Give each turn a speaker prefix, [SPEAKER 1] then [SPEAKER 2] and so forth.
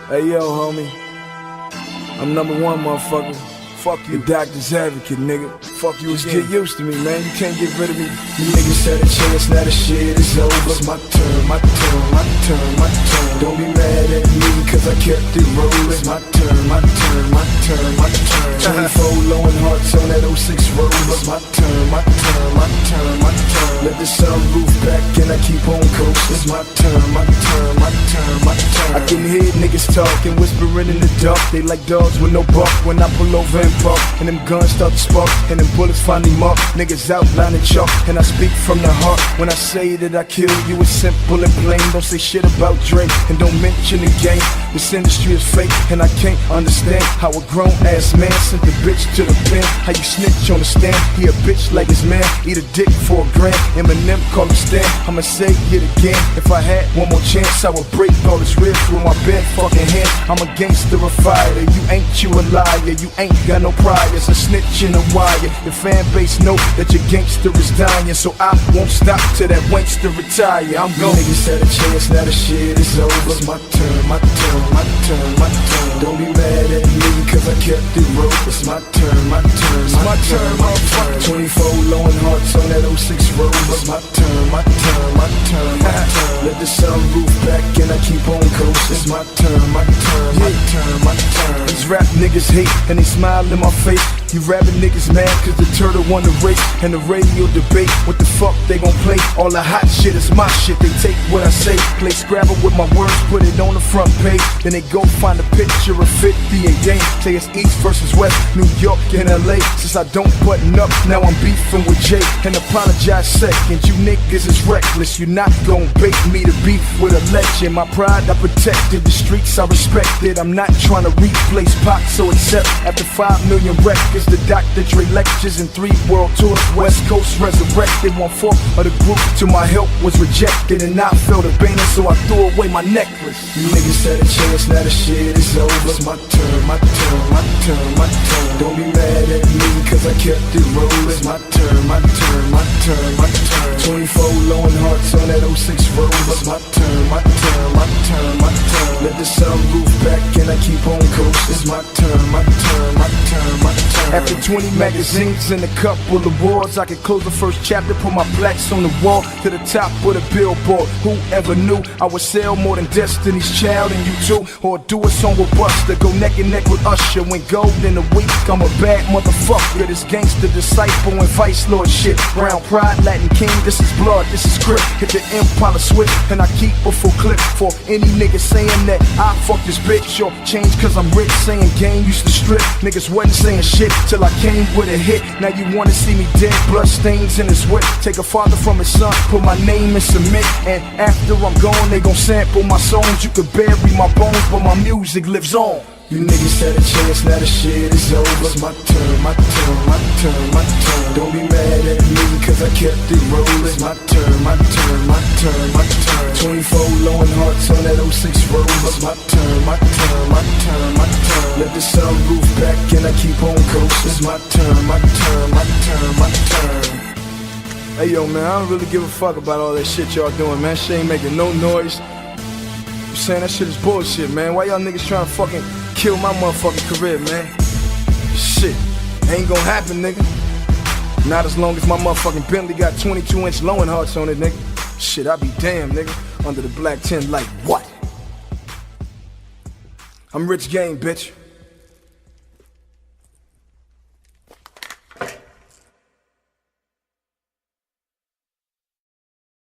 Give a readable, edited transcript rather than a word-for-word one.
[SPEAKER 1] Hey yo, homie, I'm number one, motherfucker. Fuck you, doctor's advocate, nigga. Fuck you, just get used to me, man. You can't get rid of me. You niggas had a chance, now the shit is over. It's my turn, my turn, my turn, my turn. Don't be mad at me, cause I kept it rolling. It's my turn, my turn, my turn, my turn. 24 low and hearts on that 06 road. It's my turn, my turn, my turn, my turn. Let the sunroof back and I keep on coasting. It's my turn, my turn, my turn, my turn. I can hear niggas talking, whispering in the dark. They like dogs with no bark when I pull over and park. And them guns start to spark, and them bullets finally mark. Niggas outlining chalk, and I speak from the heart. When I say that I kill you, it's simple and plain. Don't say shit about Drake, and don't mention the game. This industry is fake, and I can't understand how a grown-ass man sent the bitch to the pen. How you snitch on the stand, he a bitch like his man. Eat a dick for a grand, Eminem call him Stan. I'ma say it again, if I had one more chance, I would break all his ribs with my bare fucking hands. I'm a gangster, a fighter, you ain't you a liar. You ain't got no pride, it's a snitch in a wire. The fan base know that your gangster is dying, so I won't stop till that wankster retire. I'm gone. Niggas had a chance, now the shit is over. It's my turn, my turn, my turn, my turn. Don't be mad at me, cause I kept it rope. It's my turn, my turn, my turn, my turn. 24 low and hearts on that 06 road. It's my turn, my turn, my turn, my turn. Let the sunroof back and I keep on coasting. It's my turn, my turn, my turn, my turn. These rap niggas hate and they smile in my face. You rapping niggas mad cause the turtle won the race. And the radio debate, what the fuck they gon' play? All the hot shit is my shit, they take what I say. Play Scrabble with my words, put it on the front page. Then they go find a picture of 58 Dame. Say it's East versus West, New York and LA. Since I don't button up, now I'm beefing with Jay. And apologize second, you niggas is reckless. You not gon' bait me to beef with a legend. My pride I protected, the streets I respected. I'm not trying to replace Pac, so accept. After 5 million records, the Dr. Dre lectures and 3 world tours, West Coast resurrected. 1/4 of the group to my help was rejected, and I felt abandoned, so I threw away my necklace. You niggas had a chance, now the shit is over. It's my turn, my turn, my turn, my turn. Don't be mad at me, cause I kept it rolling. It's my turn, my turn, my turn, my turn. 24 low and hearts on that 06 road. It's my turn, my turn, my turn, my turn. Let the sunroof back and I keep on coasting. It's my turn, my turn, my turn, my turn. After 20 magazines and a couple awards, I could close the first chapter, put my plaques on the wall to the top of the billboard. Whoever knew I would sell more than Destiny's Child and U2, or do a song with Busta, go neck and neck with Usher. When gold in a week, I'm a bad motherfucker. This gangster disciple and vice lord shit. Brown pride, Latin king, this is blood, this is crip. Hit the Impala switch and I keep a full clip for any nigga saying that I fuck this bitch or change cause I'm rich. Saying game used to strip, niggas wasn't saying shit till I came with a hit. Now you wanna see me dead, blood stains in his whip. Take a father from his son, put my name in cement, and after I'm gone they gon' sample my songs. You could bury my bones but my music lives on. You niggas had a chance, now the shit is over. It's my turn, my turn, my turn, my turn. Don't be mad at me, cause I kept it rolling. It's my turn, my turn, my turn, my turn. 24 low and hearts on that 06 road. It's my turn, my turn, my turn, my turn. Let the sunroof back and I keep on coasting. It's my turn, my turn, my turn, my turn. Hey yo man, I don't really give a fuck about all that shit y'all doing, man. Shit ain't making no noise. I'm saying that shit is bullshit, man. Why y'all niggas trying to fucking kill my motherfucking career, man? Shit, ain't gonna happen, nigga. Not as long as my motherfucking Bentley got 22-inch low and hearts on it, nigga. Shit, I be damned, nigga. Under the black tent like what? I'm Rich Gang, bitch.